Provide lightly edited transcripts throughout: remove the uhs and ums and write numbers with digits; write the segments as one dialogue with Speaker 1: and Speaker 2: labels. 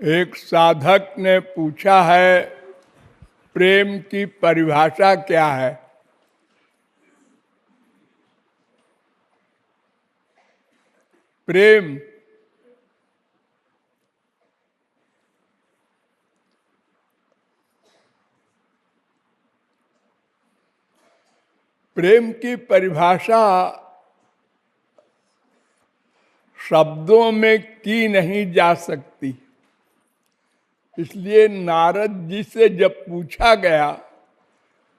Speaker 1: एक साधक ने पूछा है, प्रेम की परिभाषा क्या है? प्रेम प्रेम की परिभाषा शब्दों में की नहीं जा सकती। इसलिए नारद जी से जब पूछा गया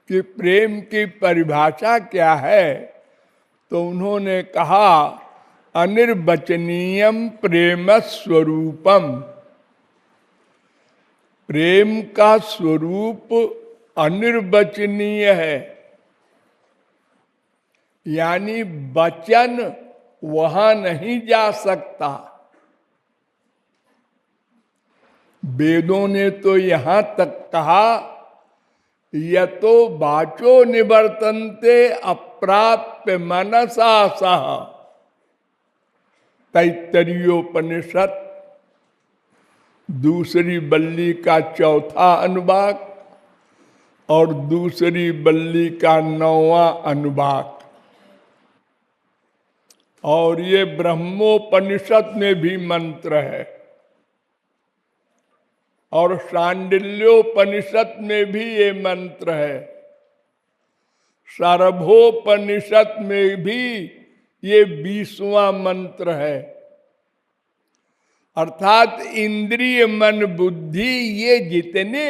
Speaker 1: कि प्रेम की परिभाषा क्या है, तो उन्होंने कहा, अनिर्वचनीयम प्रेम स्वरूपम। प्रेम का स्वरूप अनिर्वचनीय है, यानी वचन वहां नहीं जा सकता। वेदों ने तो यहां तक कहा, यतो वाचो निवर्तन्ते अप्राप्य मनसा सह। तैत्तरीयोपनिषद दूसरी बल्ली का चौथा अनुभाग और दूसरी बल्ली का 9वां अनुभाग, और ये ब्रह्मोपनिषद में भी मंत्र है, और शांडिल्योपनिषद में भी ये मंत्र है, सर्वोपनिषद में भी ये 20वां मंत्र है। अर्थात इंद्रिय मन बुद्धि ये जितने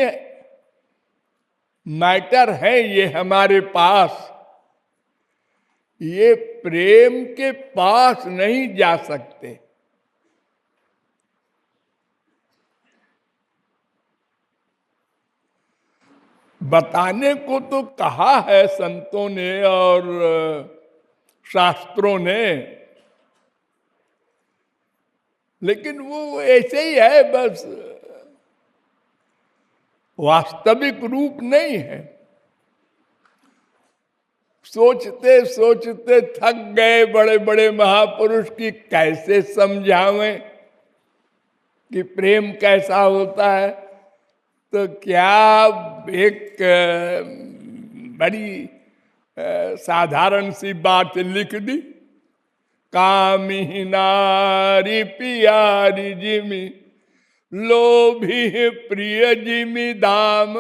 Speaker 1: मैटर है ये हमारे पास, ये प्रेम के पास नहीं जा सकते। बताने को तो कहा है संतों ने और शास्त्रों ने, लेकिन वो ऐसे ही है, बस वास्तविक रूप नहीं है। सोचते सोचते थक गए बड़े बड़े महापुरुष की कैसे समझावें कि प्रेम कैसा होता है। तो क्या एक बड़ी साधारण सी बात लिख दी, कामी नारी पियारी जिमी लोभी प्रिय जिमी दाम।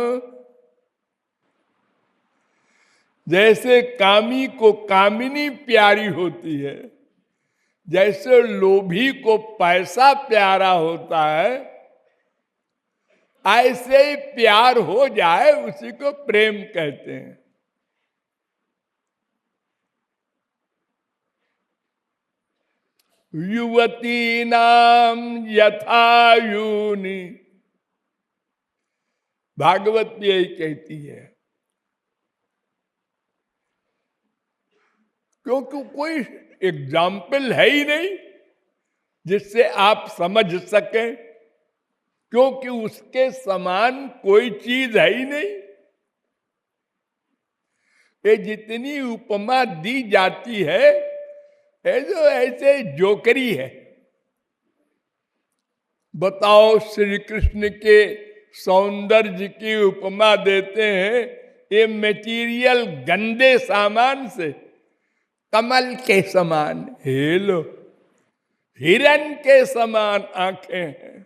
Speaker 1: जैसे कामी को कामिनी प्यारी होती है, जैसे लोभी को पैसा प्यारा होता है, ऐसे ही प्यार हो जाए उसी को प्रेम कहते हैं। युवती नाम यथा यूनि, भागवत यही कहती है। क्योंकि कोई एग्जाम्पल है ही नहीं जिससे आप समझ सकें, क्योंकि उसके समान कोई चीज है ही नहीं। ये जितनी उपमा दी जाती है जो ऐसे जोकरी है। बताओ, श्री कृष्ण के सौंदर्य की उपमा देते हैं ये मटेरियल गंदे सामान से, कमल के समान, हेलो हिरण के समान आंखें हैं।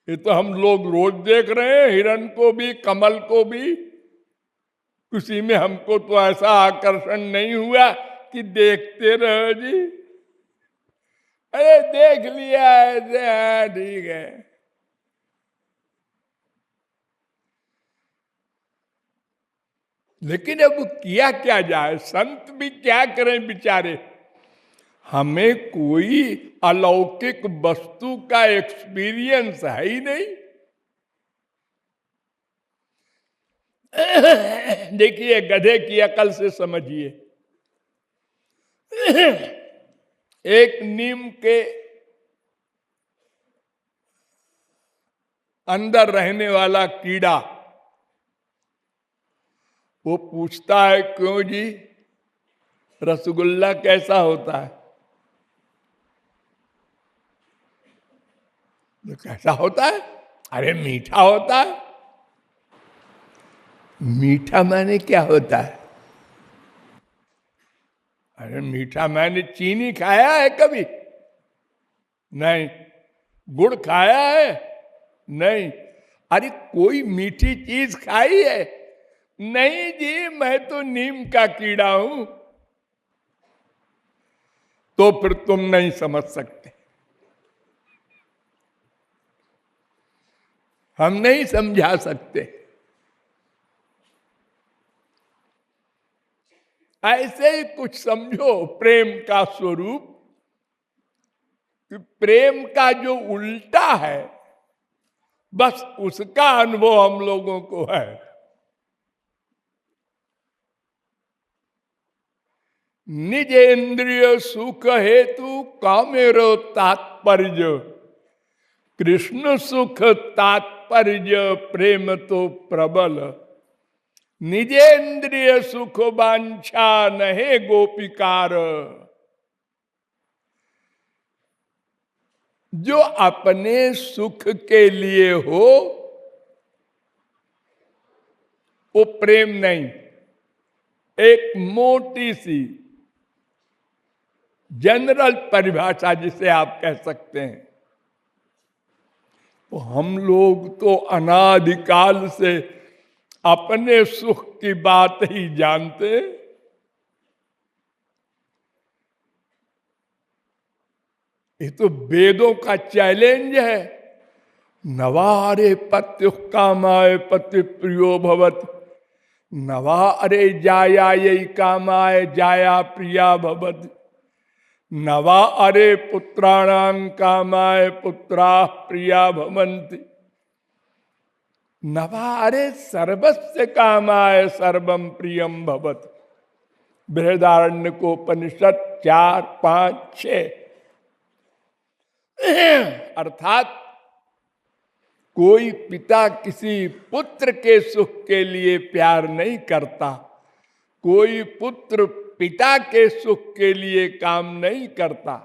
Speaker 1: ये तो हम लोग रोज देख रहे हैं, हिरण को भी कमल को भी। किसी में हमको तो ऐसा आकर्षण नहीं हुआ कि देखते रहो जी, अरे देख लिया ऐसे, हाँ ठीक है। लेकिन अब किया क्या जाए, संत भी क्या करें बेचारे। हमें कोई अलौकिक वस्तु का एक्सपीरियंस है ही नहीं। देखिए, गधे की अकल से समझिए। एक नीम के अंदर रहने वाला कीड़ा, वो पूछता है, क्यों जी रसगुल्ला कैसा होता है? तो कैसा होता है? अरे मीठा होता है। मीठा माने क्या होता है? अरे मीठा मैंने चीनी खाया है कभी? नहीं। गुड़ खाया है? नहीं। अरे कोई मीठी चीज खाई है? नहीं जी, मैं तो नीम का कीड़ा हूं। तो फिर तुम नहीं समझ सकते, हम नहीं समझा सकते। ऐसे ही कुछ समझो प्रेम का स्वरूप, कि प्रेम का जो उल्टा है बस उसका अनुभव हम लोगों को है। निज इंद्रिय सुख हेतु कामेरो तात्पर्य, कृष्ण सुख तात्पर्य प्रेम तो प्रबल। निजेंद्रिय सुख वांछा नहे गोपिकार, जो अपने सुख के लिए हो वो प्रेम नहीं। एक मोटी सी जनरल परिभाषा जिसे आप कह सकते हैं, तो हम लोग तो अनादिकाल से अपने सुख की बात ही जानते। ये तो वेदों का चैलेंज है। नवारे पत्यु कामाय पति प्रियो भवत, नवा अरे जाया यही कामाय जाया प्रिया भवत, नवा अरे पुत्राणां कामाय पुत्रा प्रिया भवन्ति, नवा अरे सर्वस्य कामाय सर्वम प्रियम भवत। बृहदारण्य को उपनिषद 4, 5, 6। अर्थात कोई पिता किसी पुत्र के सुख के लिए प्यार नहीं करता, कोई पुत्र पिता के सुख के लिए काम नहीं करता,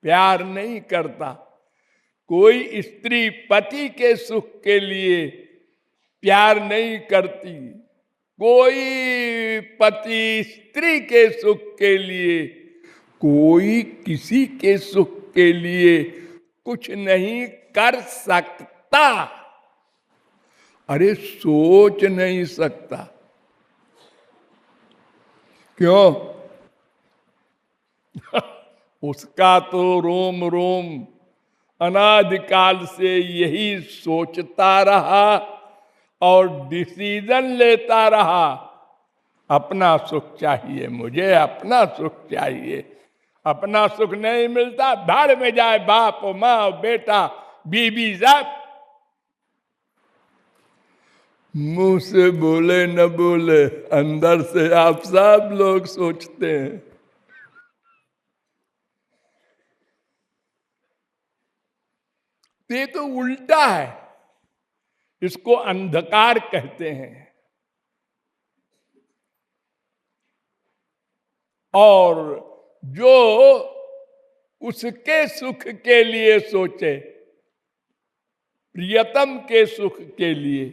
Speaker 1: प्यार नहीं करता, कोई स्त्री पति के सुख के लिए प्यार नहीं करती, कोई पति स्त्री के सुख के लिए, कोई किसी के सुख के लिए कुछ नहीं कर सकता। अरे सोच नहीं सकता। क्यों? उसका तो रोम रोम अनादिकाल से यही सोचता रहा और डिसीजन लेता रहा, अपना सुख चाहिए मुझे, अपना सुख चाहिए। अपना सुख नहीं मिलता, भाड़ में जाए बाप माँ बेटा बीबी सब। मुंह से बोले न बोले, अंदर से आप सब लोग सोचते हैं। ये तो उल्टा है, इसको अंधकार कहते हैं। और जो उसके सुख के लिए सोचे, प्रियतम के सुख के लिए,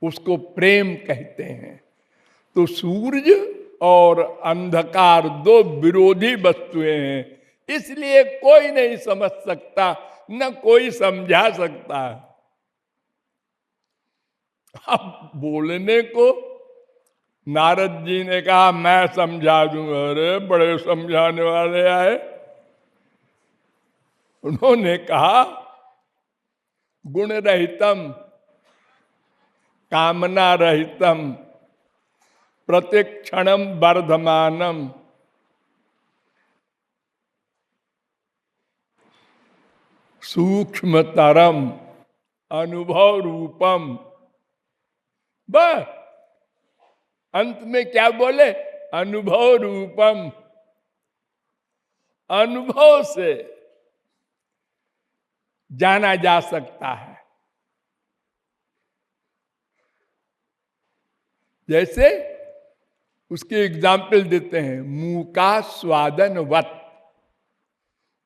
Speaker 1: उसको प्रेम कहते हैं। तो सूर्य और अंधकार दो विरोधी वस्तुएं हैं, इसलिए कोई नहीं समझ सकता, न कोई समझा सकता। अब बोलने को नारद जी ने कहा मैं समझा दूंगा। अरे बड़े समझाने वाले आए। उन्होंने कहा गुण रहितम कामना रहितम प्रतिक्षणम वर्धमानम सूक्ष्मतरम अनुभव रूपम। बस अंत में क्या बोले? अनुभव रूपम। अनुभव से जाना जा सकता है। जैसे उसके एग्जाम्पल देते हैं, मुंह का स्वादन वत।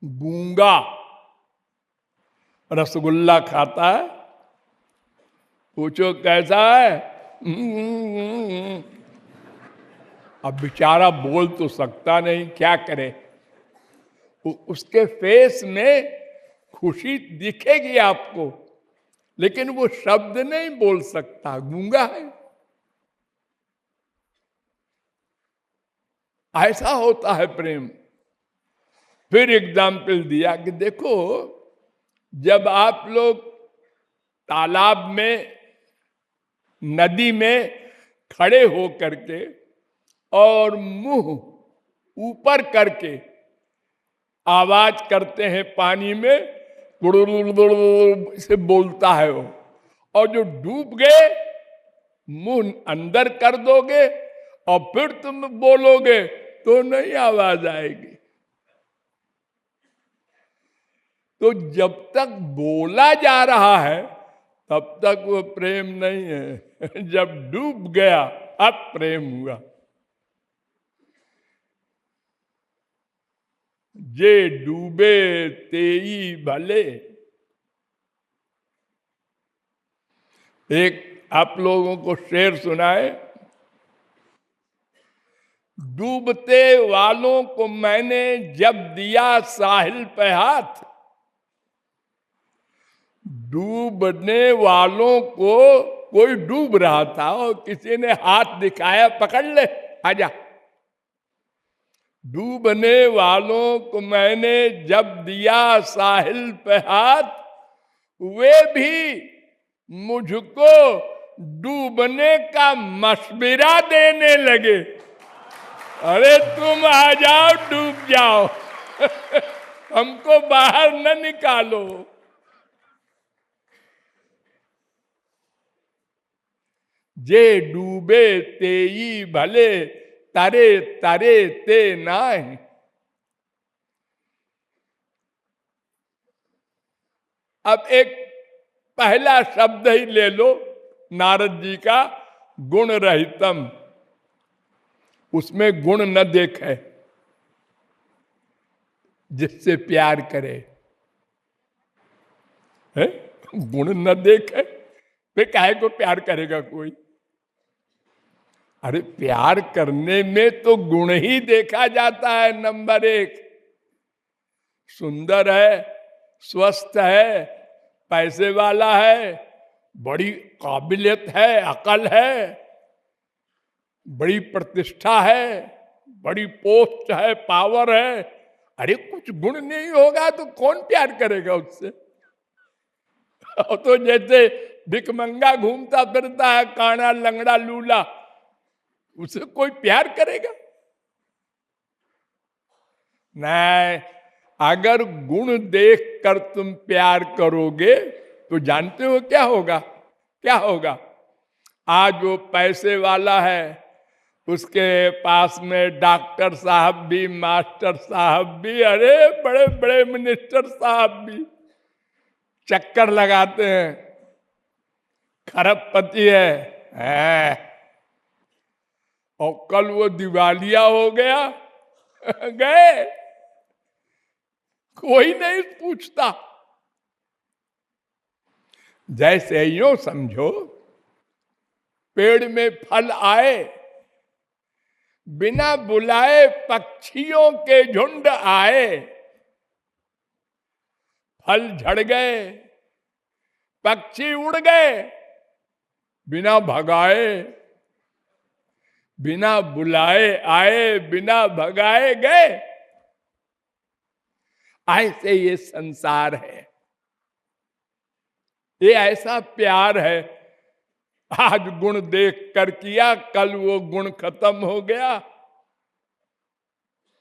Speaker 1: गूंगा रसगुल्ला खाता है, पूछो कैसा है, अब बेचारा बोल तो सकता नहीं, क्या करे। उसके फेस में खुशी दिखेगी आपको, लेकिन वो शब्द नहीं बोल सकता, गूंगा है। ऐसा होता है प्रेम। फिर एग्जाम्पल दिया कि देखो, जब आप लोग तालाब में, नदी में खड़े हो करके और मुंह ऊपर करके आवाज करते हैं पानी में, गुड़ुड़ से बोलता है वो, और जो डूब गए मुंह अंदर कर दोगे और फिर तुम बोलोगे तो नहीं आवाज आएगी। तो जब तक बोला जा रहा है तब तक वो प्रेम नहीं है। जब डूब गया अब प्रेम हुआ। जे डूबे तेई भले। एक आप लोगों को शेर सुनाए, डूबते वालों को मैंने जब दिया साहिल पे हाथ, डूबने वालों को, कोई डूब रहा था और किसी ने हाथ दिखाया, पकड़ ले आजा। डूबने वालों को मैंने जब दिया साहिल पे हाथ, वे भी मुझको डूबने का मशविरा देने लगे। अरे तुम आ जाओ, डूब जाओ, हमको बाहर न निकालो। जे डूबे तेई भले, तरे तरे ते नाहि। अब एक पहला शब्द ही ले लो नारद जी का, गुण रहितम। उसमें गुण न देखे, जिससे प्यार करे है? गुण न देखे वे काहे को प्यार करेगा कोई? अरे प्यार करने में तो गुण ही देखा जाता है। नंबर एक, सुंदर है, स्वस्थ है, पैसे वाला है, बड़ी काबिलियत है, अकल है, बड़ी प्रतिष्ठा है, बड़ी पोस्ट है, पावर है। अरे कुछ गुण नहीं होगा तो कौन प्यार करेगा उससे? तो जैसे भिखमंगा घूमता फिरता है, काना लंगड़ा लूला, उसे कोई प्यार करेगा? नहीं। अगर गुण देख कर तुम प्यार करोगे तो जानते हो क्या होगा? क्या होगा? आज वो पैसे वाला है, उसके पास में डॉक्टर साहब भी, मास्टर साहब भी, अरे बड़े बड़े मिनिस्टर साहब भी चक्कर लगाते हैं, खरबपति है। और कल वो दिवालिया हो गया, गए, कोई नहीं पूछता। जैसे यूं समझो, पेड़ में फल आए, बिना बुलाए पक्षियों के झुंड आए, फल झड़ गए, पक्षी उड़ गए, बिना भगाए, बिना बुलाए आए, बिना भगाए गए। ऐसे ये संसार है, ये ऐसा प्यार है। आज गुण देख कर किया, कल वो गुण खत्म हो गया।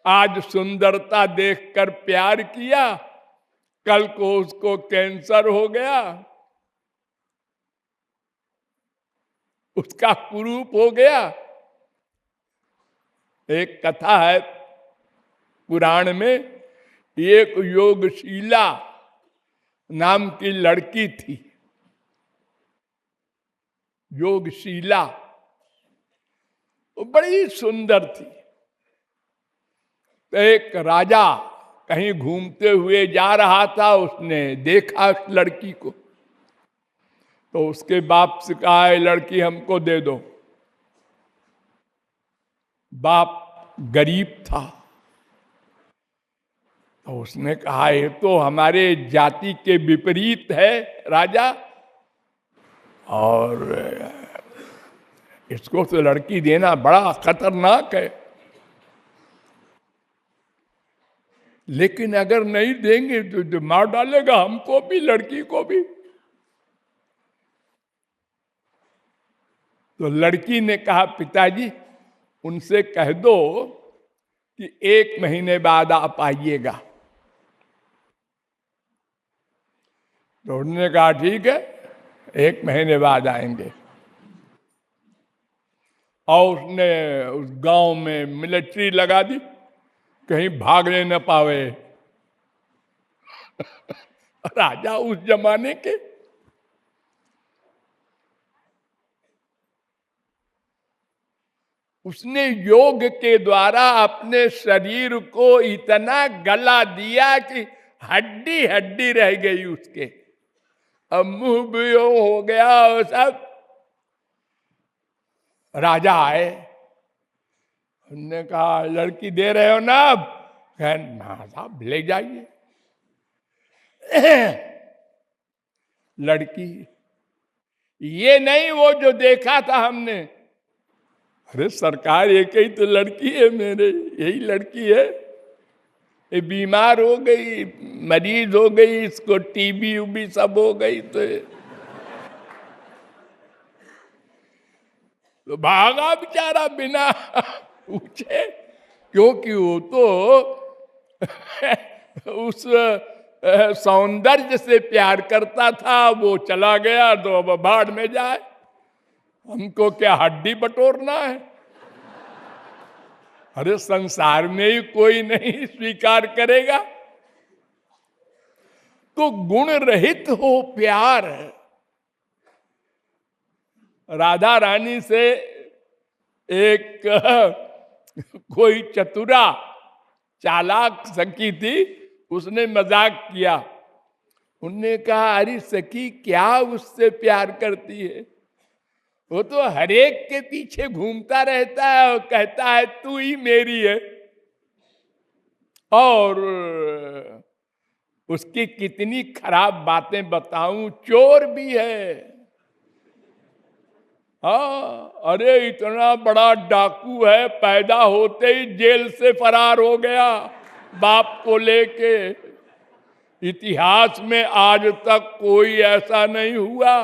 Speaker 1: आज सुंदरता देख कर प्यार किया, कल को उसको कैंसर हो गया, उसका कुरूप हो गया। एक कथा है पुराण में, एक योगशीला नाम की लड़की थी। योगशीला वो बड़ी सुंदर थी। तो एक राजा कहीं घूमते हुए जा रहा था, उसने देखा उस लड़की को, तो उसके बाप से कहा, "ये लड़की हमको दे दो।" बाप गरीब था, तो उसने कहा, "ये तो हमारे जाति के विपरीत है राजा, और इसको तो लड़की देना बड़ा खतरनाक है, लेकिन अगर नहीं देंगे तो मार डालेगा हमको भी, लड़की को भी।" तो लड़की ने कहा, "पिताजी, उनसे कह दो कि 1 महीने बाद आप आइएगा।" तो उन्होंने कहा, "ठीक है, 1 महीने बाद आएंगे।" और उसने उस गांव में मिलिट्री लगा दी, कहीं भागने न पावे। राजा उस जमाने के। उसने योग के द्वारा अपने शरीर को इतना गला दिया कि हड्डी हड्डी रह गई उसके, अब मुंह भी हो गया और सब। राजा आए, उन्होंने कहा, "लड़की दे रहे हो ना?" अब हाँ साहब, ले जाइए। लड़की, ये नहीं वो जो देखा था हमने। अरे सरकार, एक ही तो लड़की है मेरे, यही लड़की है। ये बीमार हो गई, मरीज हो गई, इसको टीबी उबी सब हो गई, तो भागा बेचारा बिना पूछे, क्योंकि वो तो उस सौंदर्य से प्यार करता था। वो चला गया तो अब बाढ़ में जाए, हमको क्या हड्डी बटोरना है? अरे संसार में ही कोई नहीं स्वीकार करेगा। तो गुण रहित हो प्यार। राधा रानी से एक कोई चतुरा चालाक सखी थी, उसने मजाक किया। उनने कहा, "अरे सखी, क्या उससे प्यार करती है? वो तो हरेक के पीछे घूमता रहता है और कहता है तू ही मेरी है, और उसकी कितनी खराब बातें बताऊं, चोर भी है। हाँ, अरे इतना बड़ा डाकू है, पैदा होते ही जेल से फरार हो गया बाप को लेके। इतिहास में आज तक कोई ऐसा नहीं हुआ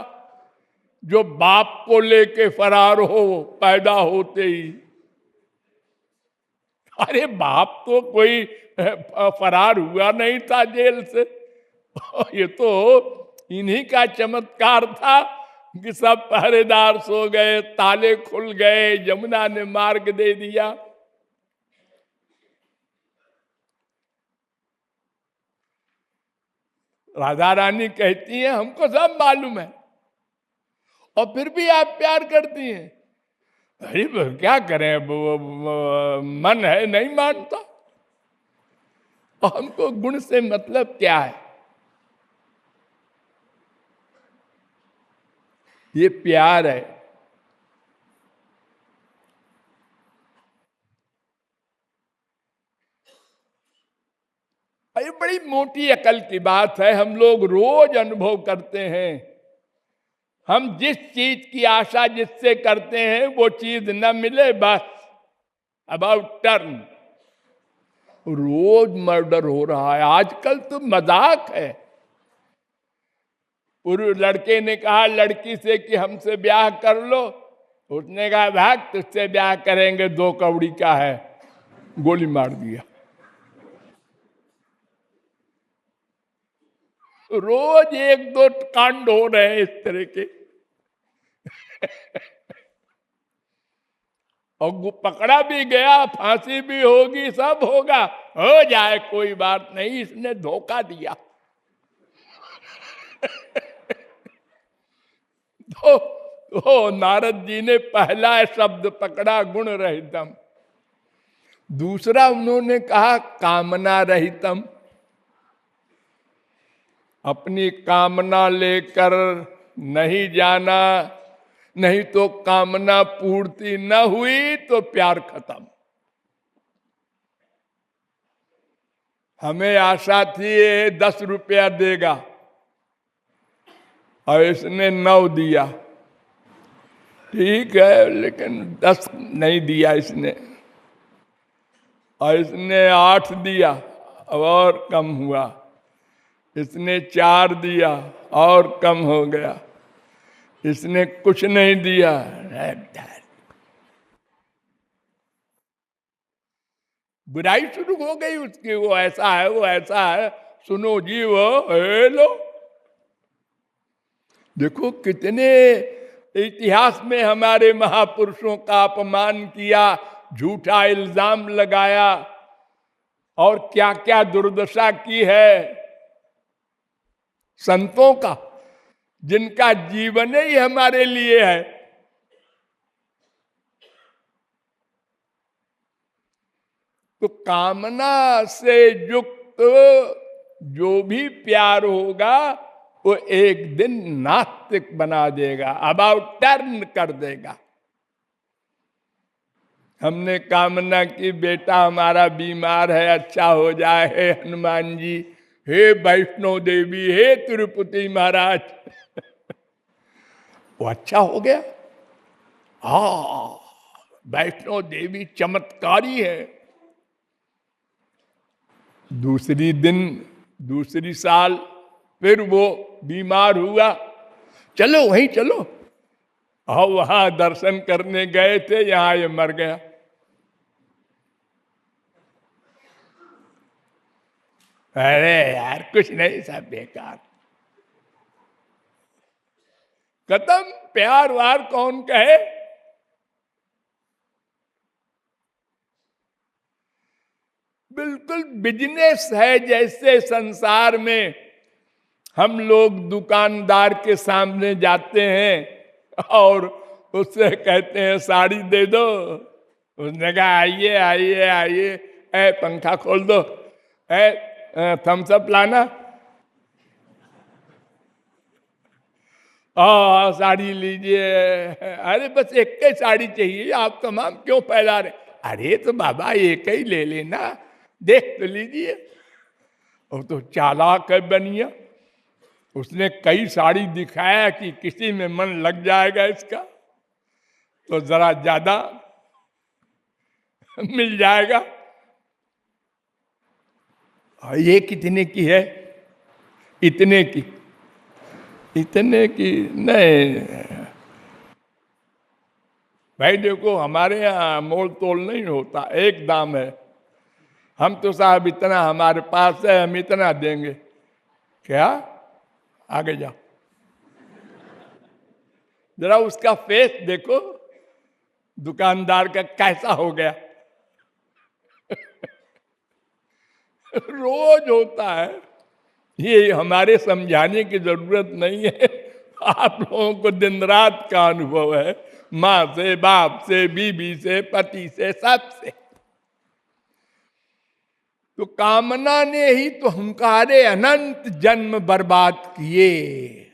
Speaker 1: जो बाप को लेके फरार हो पैदा होते ही। अरे बाप तो कोई फरार हुआ नहीं था जेल से। ये तो इन्हीं का चमत्कार था कि सब पहरेदार सो गए, ताले खुल गए, यमुना ने मार्ग दे दिया। राधा रानी कहती है, "हमको सब मालूम है, और फिर भी आप प्यार करती हैं।" अरे क्या करें, मन है नहीं मानता। और हमको गुण से मतलब क्या है? ये प्यार है। ये बड़ी मोटी अकल की बात है, हम लोग रोज अनुभव करते हैं। हम जिस चीज की आशा जिससे करते हैं वो चीज न मिले, बस अबाउट टर्न। रोज मर्डर हो रहा है आजकल, तो मजाक है। पूर्व लड़के ने कहा लड़की से कि हमसे ब्याह कर लो, उसने कहा, "भाग, तुझसे ब्याह करेंगे, 2 कौड़ी का है।" गोली मार दिया। रोज 1-2 कांड हो रहे हैं इस तरह के। और पकड़ा भी गया, फांसी भी होगी, सब होगा, हो जाए, कोई बात नहीं, इसने धोखा दिया। तो नारद जी ने पहला शब्द पकड़ा, गुण रहितम। दूसरा उन्होंने कहा कामना रहितम, अपनी कामना लेकर नहीं जाना, नहीं तो कामना पूर्ति न हुई तो प्यार खत्म। हमें आशा थी ये 10 रुपया देगा और इसने 9 दिया, ठीक है, लेकिन 10 नहीं दिया इसने, और इसने 8 दिया और कम हुआ, इसने 4 दिया और कम हो गया, इसने कुछ नहीं दिया। बुराई शुरू हो गई उसकी, वो ऐसा है, वो ऐसा है, सुनो जी वो लो। देखो कितने इतिहास में हमारे महापुरुषों का अपमान किया, झूठा इल्जाम लगाया और क्या क्या दुर्दशा की है संतों का, जिनका जीवन ही हमारे लिए है। तो कामना से युक्त जो भी प्यार होगा वो एक दिन नास्तिक बना देगा, अबाउट टर्न कर देगा। हमने कामना की बेटा हमारा बीमार है, अच्छा हो जाए, हे हनुमान जी, हे वैष्णो देवी, हे तिरुपति महाराज, वो अच्छा हो गया। हाँ, वैष्णो देवी चमत्कारी है। दूसरी साल फिर वो बीमार हुआ, चलो वहीं चलो, और वहां दर्शन करने गए थे, यहां ये मर गया। अरे यार कुछ नहीं, सब बेकार, खत्म। प्यार वार कौन कहे। बिल्कुल बिजनेस है, जैसे संसार में हम लोग दुकानदार के सामने जाते हैं और उससे कहते हैं साड़ी दे दो, उसने कहा आइए आइए आइए, ए पंखा खोल दो, ए थम्स अप लाना, साड़ी लीजिए, अरे बस एक ही साड़ी चाहिए, आप तमाम क्यों फैला रहे। अरे तो बाबा एक ही ले लेना, देख तो लीजिए। और तो चालाक है बनिया, उसने कई साड़ी दिखाया कि किसी में मन लग जाएगा इसका तो जरा ज्यादा मिल जाएगा। और ये कितने की है, इतने की, इतने की नहीं भाई। देखो हमारे यहाँ मोल तोल नहीं होता, एक दाम है। हम तो साहब इतना हमारे पास है, हम इतना देंगे। क्या, आगे जाओ, जरा उसका फेस देखो दुकानदार का कैसा हो गया। रोज होता है, ये हमारे समझाने की जरूरत नहीं है, आप लोगों को दिन रात का अनुभव है, माँ से, बाप से, बीबी से, पति से, सबसे। तो कामना ने ही तो हमारे अनंत जन्म बर्बाद किए।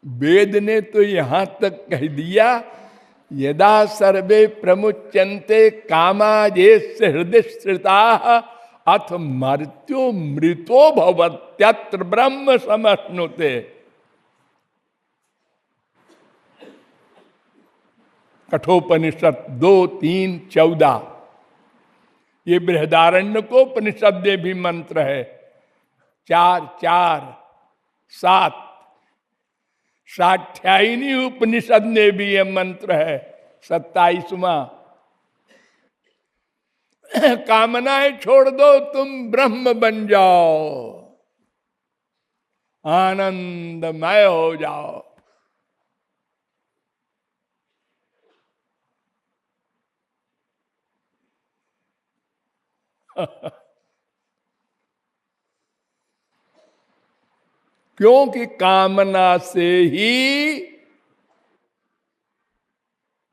Speaker 1: वेद ने तो यहां तक कह दिया, यदा सर्वे प्रमुच्यन्ते कामाजे हृदय श्रिता अथ मर्त्यो मृतो भवत्यत्र ब्रह्म समश्नुते। कठोपनिषद 2:3-14। ये बृहदारण्य को उपनिषद में भी मंत्र है, 4:4-7। साध्यायिनी उपनिषद में भी यह मंत्र है, 27वां। कामनाएं छोड़ दो, तुम ब्रह्म बन जाओ, आनंदमय हो जाओ। क्योंकि कामना से ही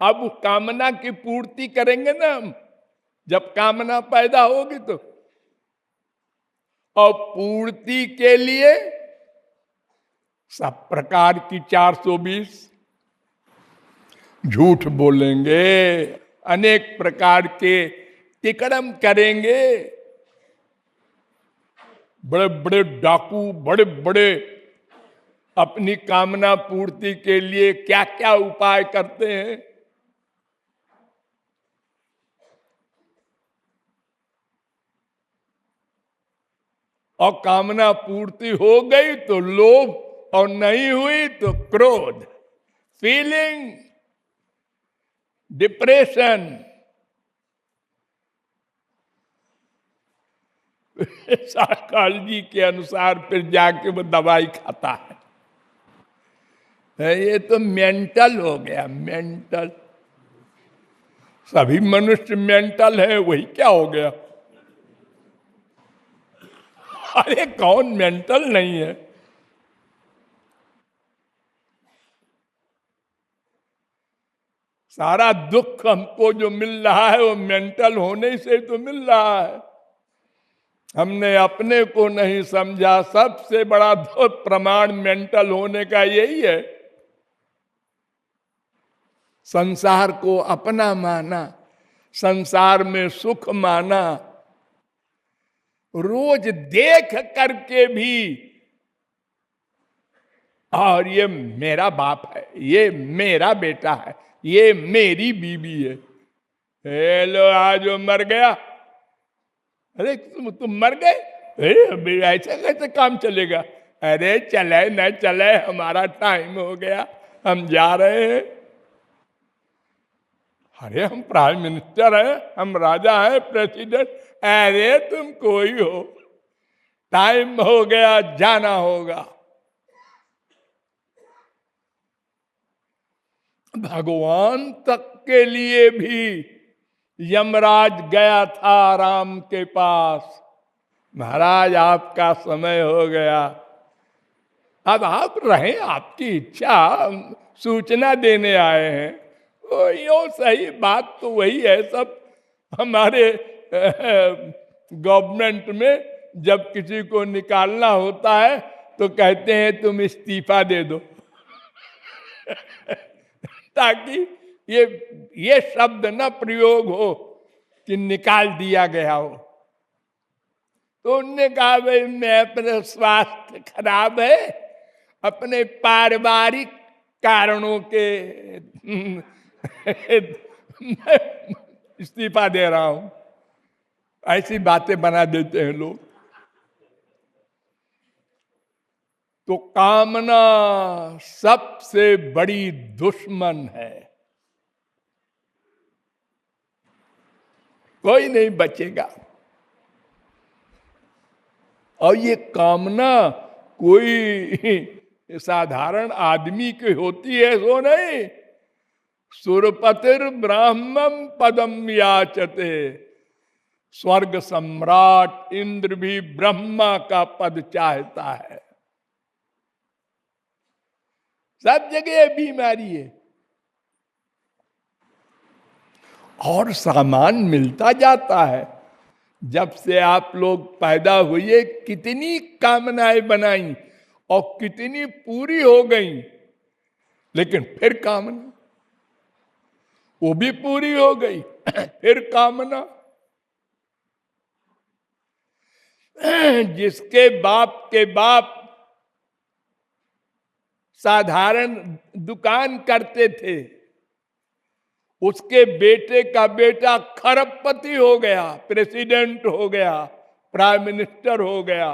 Speaker 1: अब उस कामना की पूर्ति करेंगे ना हम, जब कामना पैदा होगी तो। और पूर्ति के लिए सब प्रकार की 420 झूठ बोलेंगे, अनेक प्रकार के तिकड़म करेंगे, बड़े बड़े डाकू, बड़े बड़े अपनी कामना पूर्ति के लिए क्या क्या उपाय करते हैं। और कामना पूर्ति हो गई तो लोभ, और नहीं हुई तो क्रोध, फीलिंग, डिप्रेशन। साइकोलॉजी के अनुसार फिर जाके वो दवाई खाता है। ये तो मेंटल हो गया, मेंटल। सभी मनुष्य मेंटल है, वही क्या हो गया? अरे कौन मेंटल नहीं है? सारा दुख हमको जो मिल रहा है वो मेंटल होने से तो मिल रहा है। हमने अपने को नहीं समझा। सबसे बड़ा प्रमाण मेंटल होने का यही है। संसार को अपना माना, संसार में सुख माना, रोज देख करके भी, और ये मेरा बाप है, ये मेरा बेटा है, ये मेरी बीबी है। हेलो, आज वो मर गया, अरे तुम मर गए, ऐसे कैसे काम चलेगा? अरे चले न चले, हमारा टाइम हो गया, हम जा रहे हैं। अरे हम प्राइम मिनिस्टर हैं, हम राजा हैं, प्रेसिडेंट। अरे तुम कोई हो, टाइम हो गया, जाना होगा। भगवान तक के लिए भी यमराज गया था राम के पास, महाराज आपका समय हो गया, अब आप रहें, आपकी इच्छा, सूचना देने आए हैं। तो यो सही बात तो वही है। सब हमारे गवर्नमेंट में जब किसी को निकालना होता है तो कहते हैं तुम इस्तीफा दे दो ताकि ये शब्द न प्रयोग हो कि निकाल दिया गया हो। तो उनने कहा भाई मैं, अपने स्वास्थ्य खराब है, अपने पारिवारिक कारणों के मैं इस्तीफा दे रहा हूं। ऐसी बातें बना देते हैं लोग। तो कामना सबसे बड़ी दुश्मन है, कोई नहीं बचेगा। और ये कामना कोई साधारण आदमी की होती है सो नहीं। सुरपतिर ब्राह्मण पदम याचते, स्वर्ग सम्राट इंद्र भी ब्रह्मा का पद चाहता है। सब जगह बीमारी है, और सामान मिलता जाता है। जब से आप लोग पैदा हुए कितनी कामनाएं बनाई और कितनी पूरी हो गई, लेकिन फिर कामना, वो भी पूरी हो गई, फिर कामना। जिसके बाप के बाप साधारण दुकान करते थे, उसके बेटे का बेटा खरबपति हो गया, प्रेसिडेंट हो गया, प्राइम मिनिस्टर हो गया।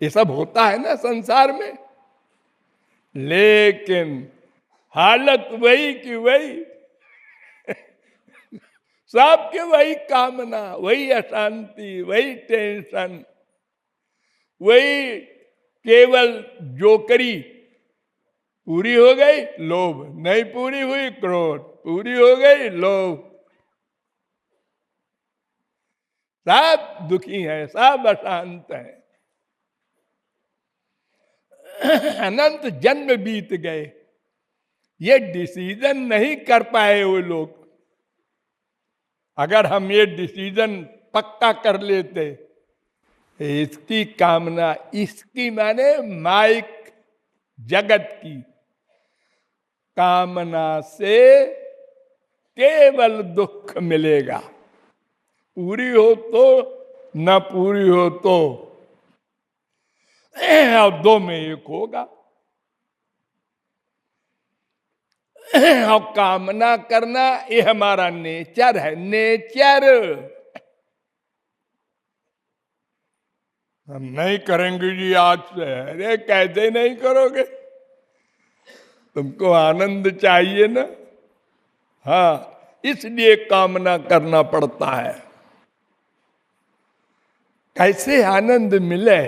Speaker 1: ये सब होता है ना संसार में। लेकिन हालत वही की वही, सबके वही कामना, वही अशांति, वही टेंशन, वही केवल जोकरी। पूरी हो गई लोभ, नहीं पूरी हुई क्रोध, पूरी हो गई लोभ। सब दुखी है, सब अशांत है। अनंत जन्म बीत गए, ये डिसीजन नहीं कर पाए वो लोग। अगर हम ये डिसीजन पक्का कर लेते, इसकी कामना, इसकी माने माइक जगत की कामना से केवल दुख मिलेगा, पूरी हो तो न पूरी हो तो, अब दो में एक होगा। और कामना करना ये हमारा नेचर है, नेचर। हम नहीं करेंगे जी आज से। अरे कैसे नहीं करोगे? तुमको आनंद चाहिए ना। हाँ, इसलिए कामना करना पड़ता है। कैसे आनंद मिले?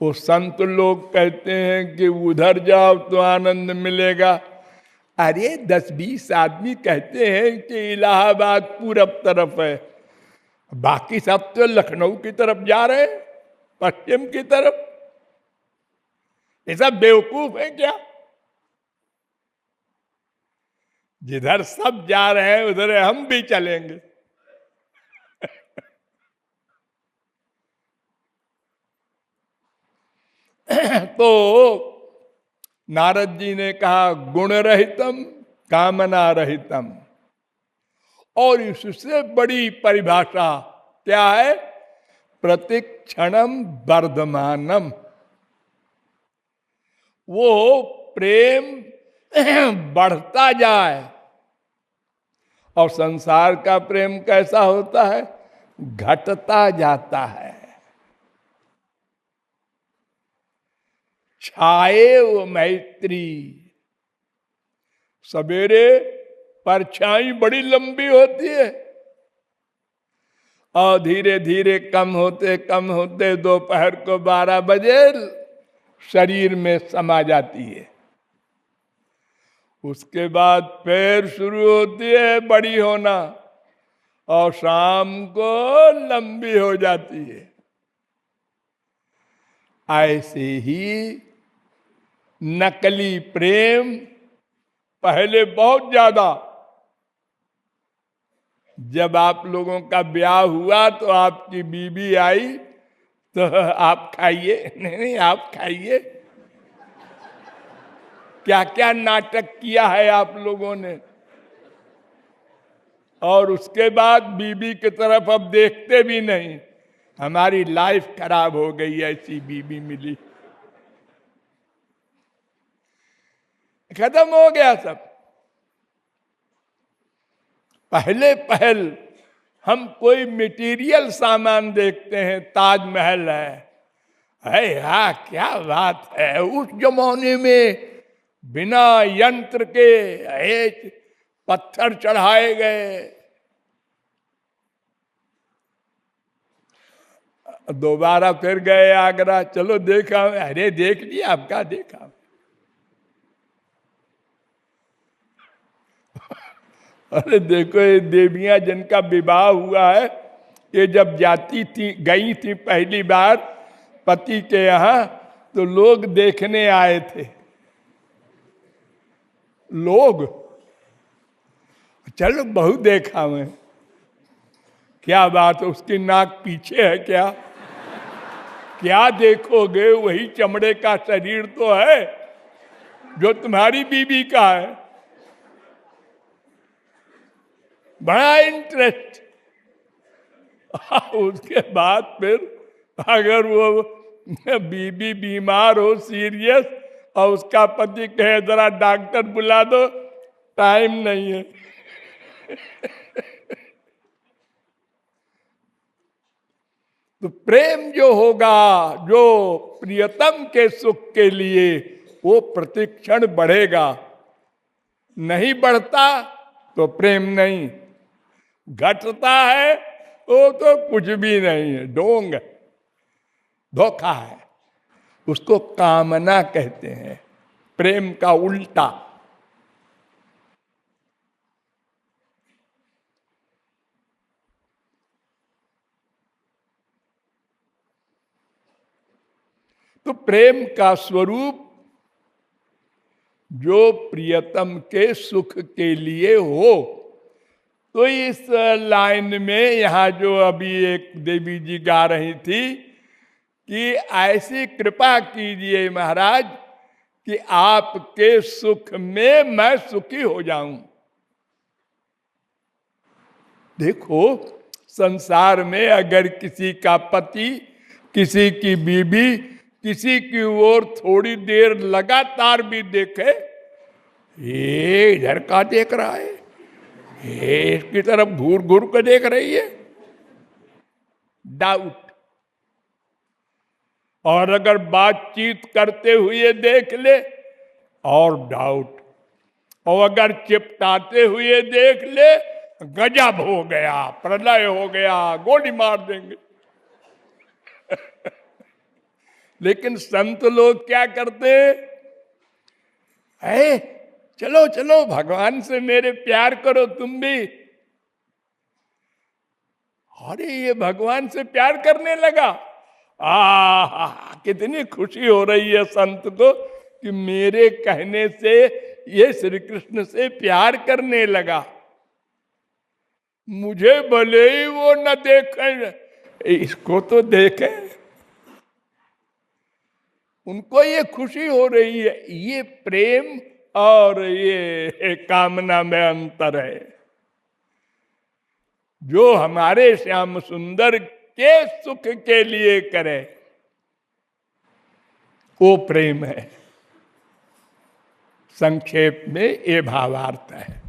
Speaker 1: वो संत लोग कहते हैं कि उधर जाओ तो आनंद मिलेगा। अरे 10-20 आदमी कहते हैं कि इलाहाबाद पूरब तरफ है, बाकी सब तो लखनऊ की तरफ जा रहे हैं, पश्चिम की तरफ। ये सब बेवकूफ है क्या? जिधर सब जा रहे हैं उधर हम भी चलेंगे। तो नारद जी ने कहा गुण रहितम कामना रहितम, और इससे बड़ी परिभाषा क्या है? प्रतिक्षणम वर्धमानम। वो प्रेम बढ़ता जाए। और संसार का प्रेम कैसा होता है? घटता जाता है। छाए वो मैत्री, सवेरे परछाई बड़ी लंबी होती है और धीरे धीरे कम होते दोपहर को 12 बजे शरीर में समा जाती है। उसके बाद फिर शुरू होती है बड़ी होना और शाम को लंबी हो जाती है। ऐसे ही नकली प्रेम पहले बहुत ज्यादा, जब आप लोगों का ब्याह हुआ तो आपकी बीवी आई तो आप खाइए, नहीं आप खाइए। क्या क्या नाटक किया है आप लोगों ने। और उसके बाद बीबी की तरफ अब देखते भी नहीं। हमारी लाइफ खराब हो गई, ऐसी बीबी मिली, खत्म हो गया सब। पहले पहल हम कोई मटेरियल सामान देखते हैं, ताजमहल है यार, क्या बात है। उस जमाने में बिना यंत्र के पत्थर चढ़ाए गए। दोबारा फिर गए आगरा, चलो देखा, अरे देख लिया, आपका देखा। अरे देखो ये देवियां जिनका विवाह हुआ है, ये जब जाती थी, गई थी पहली बार पति के यहाँ, तो लोग देखने आए थे। लोग, चलो बहुत देखा मैं। क्या बात है, उसकी नाक पीछे है क्या? क्या देखोगे, वही चमड़े का शरीर तो है जो तुम्हारी बीबी का है। बड़ा इंटरेस्ट। उसके बाद फिर अगर वो बीबी बीमार हो सीरियस और उसका पति कहे जरा डॉक्टर बुला दो, टाइम नहीं है। तो प्रेम जो होगा, जो प्रियतम के सुख के लिए, वो प्रतिक्षण बढ़ेगा। नहीं बढ़ता तो प्रेम नहीं, घटता है वो तो कुछ भी नहीं है, ढोंग, धोखा है। उसको कामना कहते हैं, प्रेम का उल्टा। तो प्रेम का स्वरूप जो प्रियतम के सुख के लिए हो। तो इस लाइन में यहां जो अभी एक देवी जी गा रही थी कि ऐसी कृपा कीजिए महाराज कि आपके सुख में मैं सुखी हो जाऊं। देखो, संसार में अगर किसी का पति, किसी की बीवी, किसी की ओर थोड़ी देर लगातार भी देखे, ये इधर का देख रहा है, ये इसकी तरफ घूर घूर कर देख रही है, डाउट। और अगर बातचीत करते हुए देख ले, और डाउट। और अगर चिपटाते हुए देख ले, गजब हो गया, प्रलय हो गया, गोली मार देंगे। लेकिन संत लोग क्या करते हैं? चलो चलो भगवान से मेरे प्यार करो तुम भी। अरे ये भगवान से प्यार करने लगा, कितनी खुशी हो रही है संत को कि मेरे कहने से ये श्री कृष्ण से प्यार करने लगा। मुझे भले ही वो न देखें, इसको तो देखें। उनको ये खुशी हो रही है। ये प्रेम और ये कामना में अंतर है। जो हमारे श्याम सुंदर के सुख के लिए करे, वो प्रेम है। संक्षेप में ये भावार्थ है।